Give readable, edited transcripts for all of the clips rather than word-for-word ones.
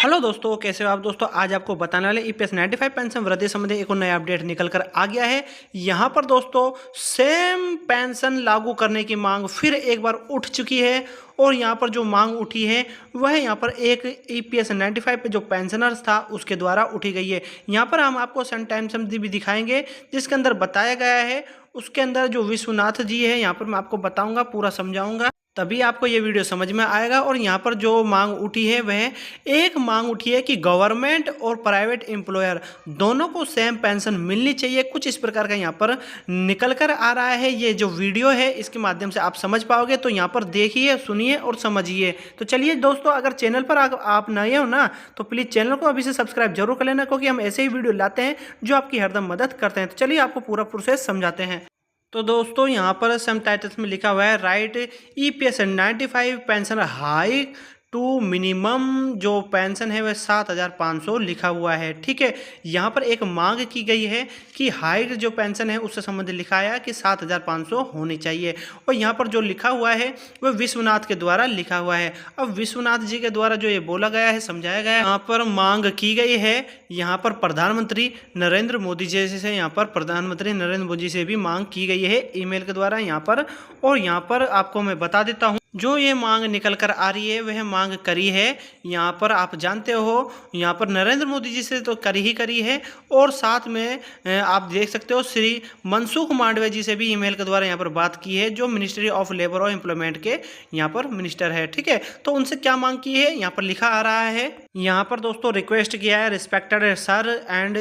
Hello दोस्तों, कैसे हो आप दोस्तों। आज आपको बताने वाले ईपीएस 95 पेंशन वृद्धि संबंधी एक और नया अपडेट निकल कर आ गया है। यहाँ पर दोस्तों सेम पेंशन लागू करने की मांग फिर एक बार उठ चुकी है और यहाँ पर जो मांग उठी है वह यहाँ पर एक ईपीएस 95 पे जो पेंशनर्स था उसके द्वारा उठी गई है। यहाँ पर हम आपको सन टाइम्स भी दिखाएंगे जिसके अंदर बताया गया है। उसके अंदर जो विश्वनाथ जी है यहाँ पर मैं आपको बताऊंगा, पूरा समझाऊंगा, तभी आपको ये वीडियो समझ में आएगा। और यहाँ पर जो मांग उठी है वह एक मांग उठी है कि गवर्नमेंट और प्राइवेट एम्प्लॉयर दोनों को सेम पेंशन मिलनी चाहिए। कुछ इस प्रकार का यहाँ पर निकल कर आ रहा है। ये जो वीडियो है इसके माध्यम से आप समझ पाओगे, तो यहाँ पर देखिए, सुनिए और समझिए। तो चलिए दोस्तों, अगर चैनल पर आप नए हो ना तो प्लीज़ चैनल को अभी से सब्सक्राइब जरूर कर लेना, क्योंकि हम ऐसे ही वीडियो लाते हैं जो आपकी हरदम मदद करते हैं। तो चलिए आपको पूरा प्रोसेस समझाते हैं। तो दोस्तों यहाँ पर सम टाइटल्स में लिखा हुआ है right EPS 95 pension hike to minimum जो पेंशन है वह 7,500 लिखा हुआ है। ठीक है, यहाँ पर एक मांग की गई है कि हाइक जो पेंशन है उससे संबंधित लिखा है कि 7,500 होनी चाहिए। और यहाँ पर जो लिखा हुआ है वह विश्वनाथ के द्वारा लिखा हुआ है। अब विश्वनाथ जी के द्वारा जो ये बोला गया है, समझाया गया है, यहाँ पर मांग की गई है। यहाँ पर प्रधानमंत्री नरेंद्र मोदी जी से यहाँ पर प्रधानमंत्री नरेंद्र मोदी से भी मांग की गई है ईमेल के द्वारा यहाँ पर। और यहाँ पर आपको मैं बता देता हूँ जो ये मांग निकल कर आ रही है वह मांग करी है यहाँ पर, आप जानते हो, यहाँ पर नरेंद्र मोदी जी से तो करी ही करी है। और साथ में आप देख सकते हो श्री मनसुख मांडविया जी से भी ईमेल के द्वारा यहाँ पर बात की है, जो मिनिस्ट्री ऑफ लेबर और एम्प्लॉयमेंट के यहाँ पर मिनिस्टर है। ठीक है, तो उनसे क्या मांग की है यहाँ पर लिखा आ रहा है। यहाँ पर दोस्तों रिक्वेस्ट किया है, रिस्पेक्टेड सर एंड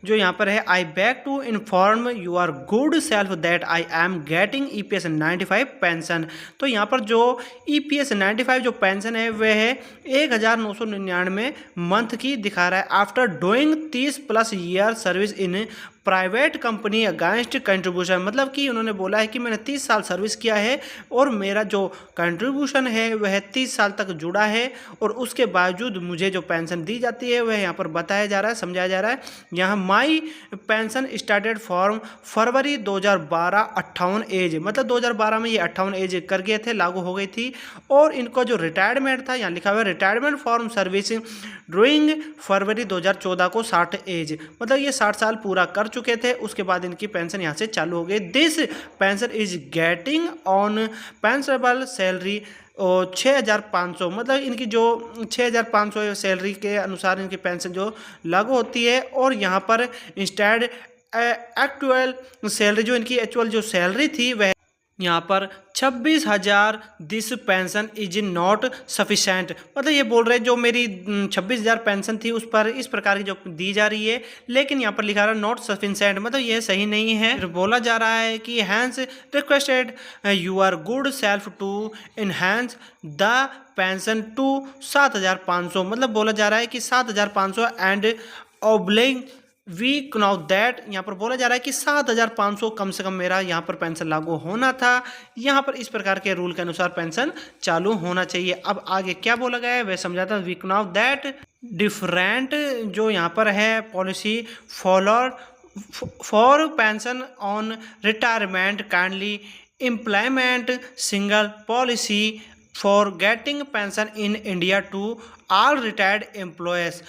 जो यहाँ पर है, I beg to inform you are good self that I am getting EPS 95 pension. तो यहाँ पर जो ईपीएस 95 जो पेंशन है वह है 1,999 मंथ की दिखा रहा है after doing 30+ year service in private company against contribution. मतलब कि उन्होंने बोला है कि मैंने 30 साल सर्विस किया है और मेरा जो कंट्रीब्यूशन है वह 30 साल तक जुड़ा है, और उसके बावजूद मुझे जो पेंशन दी जाती है वह यहाँ पर बताया जा रहा है, समझाया जा रहा है। यहाँ माई पेंशन स्टार्टेड फॉर्म फरवरी 2012 58 एज, मतलब 2012 में ये 58 एज कर गए थे, लागू हो गई थी। और इनको जो रिटायरमेंट था यहाँ लिखा हुआ है रिटायरमेंट फॉर्म सर्विस ड्यूरिंग फरवरी 2014 को 60 एज, मतलब ये 60 साल पूरा कर चुके थे। उसके बाद इनकी पेंशन यहाँ से चालू हो गई। This pension is getting on pensionable salary और 6,500, मतलब इनकी जो 6,500 सैलरी के अनुसार इनकी पेंशन जो लागू होती है। और यहाँ पर इंस्टेड एक्चुअल सैलरी, जो इनकी एक्चुअल जो सैलरी थी वह यहाँ पर 26,000 this pension is not sufficient, मतलब ये बोल रहे हैं जो मेरी 26,000 पेंशन थी उस पर इस प्रकार की जो दी जा रही है, लेकिन यहाँ पर लिखा रहा है नॉट सफिशेंट, मतलब ये सही नहीं है। फिर बोला जा रहा है कि hence requested you are good self to enhance the pension to 7,500, मतलब बोला जा रहा है कि 7,500 and obliging week now that, यहाँ पर बोला जा रहा है कि 7,500 कम से कम मेरा यहाँ पर पेंशन लागू होना था। यहाँ पर इस प्रकार के रूल के अनुसार पेंशन चालू होना चाहिए। अब आगे क्या बोला गया है वह समझाता हूँ। वीक नाउ दैट डिफरेंट जो यहाँ पर है policy for pension on retirement kindly implement single policy for getting pension in India to all retired employees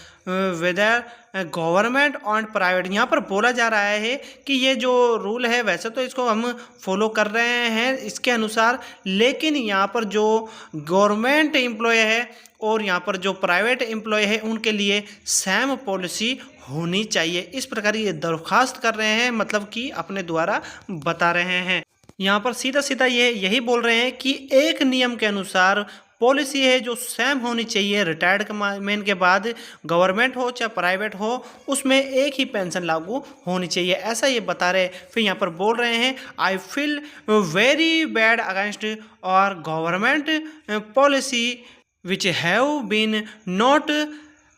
whether government और प्राइवेट। यहाँ पर बोला जा रहा है कि ये जो रूल है वैसे तो इसको हम फॉलो कर रहे हैं इसके अनुसार, लेकिन यहाँ पर जो गवर्नमेंट एम्प्लॉय है और यहाँ पर जो प्राइवेट एम्प्लॉय है उनके लिए सेम पॉलिसी होनी चाहिए। इस प्रकार ये दरख्वास्त कर रहे हैं, मतलब कि अपने द्वारा बता रहे हैं। यहाँ पर सीधा सीधा ये यही बोल रहे हैं कि एक नियम के अनुसार पॉलिसी है जो सेम होनी चाहिए। रिटायर्ड मैन के बाद गवर्नमेंट हो चाहे प्राइवेट हो उसमें एक ही पेंशन लागू होनी चाहिए, ऐसा ये बता रहे। फिर यहाँ पर बोल रहे हैं I feel very bad against और government policy which have been not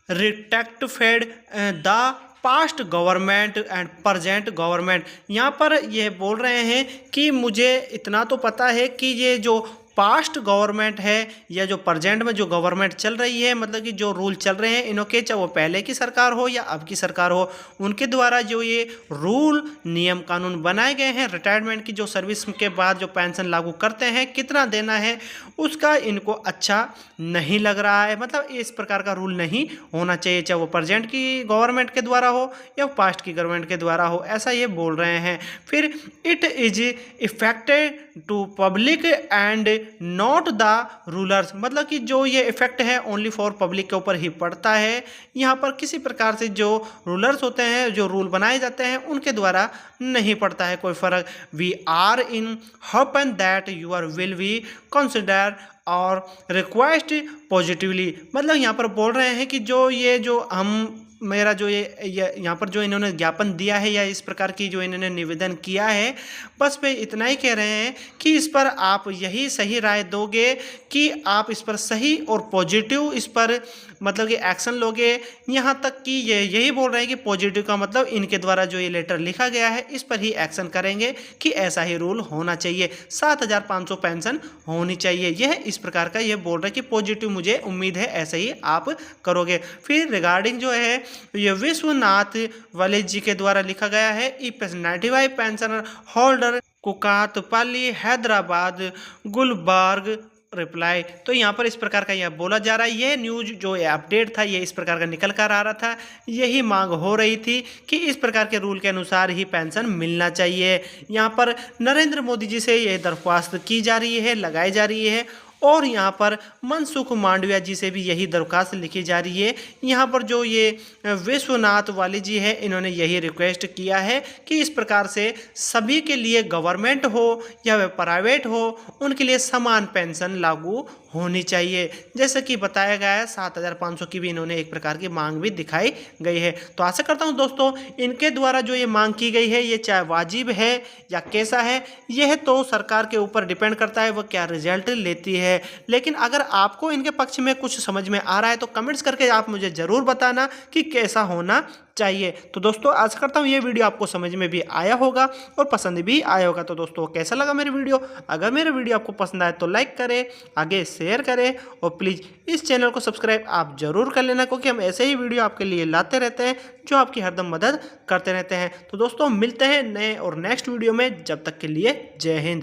rectified the past government and present government. यहाँ पर ये बोल रहे हैं कि मुझे इतना तो पता है कि ये जो पास्ट गवर्नमेंट है या जो प्रेजेंट में जो गवर्नमेंट चल रही है, मतलब कि जो रूल चल रहे हैं इनके, चाहे वो पहले की सरकार हो या अब की सरकार हो, उनके द्वारा जो ये रूल नियम कानून बनाए गए हैं रिटायरमेंट की जो सर्विस के बाद जो पेंशन लागू करते हैं कितना देना है, उसका इनको अच्छा नहीं लग रहा है। मतलब इस प्रकार का रूल नहीं होना चाहिए, चाहे वो प्रेजेंट की गवर्नमेंट के द्वारा हो या पास्ट की गवर्नमेंट के द्वारा हो, ऐसा ये बोल रहे हैं। फिर it is affected to public and not the rulers, मतलब कि जो ये इफेक्ट है ओनली फॉर पब्लिक के ऊपर ही पड़ता है। यहाँ पर किसी प्रकार से जो रूलर्स होते हैं, जो रूल बनाए जाते हैं, उनके द्वारा नहीं पड़ता है कोई फर्क। We are in hope and that your will be consider और रिक्वेस्ट पॉजिटिवली, मतलब यहाँ पर बोल रहे हैं कि जो हम मेरा जो ये यहाँ पर जो इन्होंने ज्ञापन दिया है या इस प्रकार की जो इन्होंने निवेदन किया है, बस वे इतना ही कह रहे हैं कि इस पर आप यही सही राय दोगे कि आप इस पर सही और पॉजिटिव इस पर मतलब कि एक्शन लोगे। यहाँ तक कि ये यही बोल रहे हैं कि पॉजिटिव का मतलब इनके द्वारा जो ये लेटर लिखा गया है इस पर ही एक्शन करेंगे कि ऐसा ही रूल होना चाहिए, 7,500 पेंशन होनी चाहिए। यह इस प्रकार का ये बोल रहे हैं कि पॉजिटिव मुझे उम्मीद है ऐसे ही आप करोगे। फिर रिगार्डिंग जो है ये विश्वनाथ वाले जी के द्वारा लिखा गया है, EPS 95 pensioner holder Kukatpally Hyderabad Gulbarg reply. तो यहाँ पर इस प्रकार का यह बोला जा रहा है, ये न्यूज जो ये अपडेट था ये इस प्रकार का निकल कर आ रहा था। यही मांग हो रही थी कि इस प्रकार के रूल के अनुसार ही पेंशन मिलना चाहिए। यहाँ पर नरेंद्र मोदी जी से यह दरख्वास्त की जा रही है, लगाई जा रही है, और यहाँ पर मनसुख मांडविया जी से भी यही दरख्वास्त लिखी जा रही है। यहाँ पर जो ये विश्वनाथ वाले जी है इन्होंने यही रिक्वेस्ट किया है कि इस प्रकार से सभी के लिए, गवर्नमेंट हो या वे प्राइवेट हो, उनके लिए समान पेंशन लागू होनी चाहिए। जैसे कि बताया गया है 7,500 की भी इन्होंने एक प्रकार की मांग भी दिखाई गई है। तो आशा करता हूँ दोस्तों इनके द्वारा जो ये मांग की गई है ये चाहे वाजिब है या कैसा है, यह तो सरकार के ऊपर डिपेंड करता है वो क्या रिजल्ट लेती है। लेकिन अगर आपको इनके पक्ष में कुछ समझ में आ रहा है तो कमेंट्स करके आप मुझे ज़रूर बताना कि कैसा होना चाहिए। तो दोस्तों आशा करता हूँ ये वीडियो आपको समझ में भी आया होगा और पसंद भी आया होगा। तो दोस्तों कैसा लगा मेरी वीडियो? अगर मेरी वीडियो आपको पसंद आए तो लाइक करें, आगे शेयर करें और प्लीज़ इस चैनल को सब्सक्राइब आप ज़रूर कर लेना, क्योंकि हम ऐसे ही वीडियो आपके लिए लाते रहते हैं जो आपकी हरदम मदद करते रहते हैं। तो दोस्तों मिलते हैं नए और नेक्स्ट वीडियो में, जब तक के लिए जय हिंद।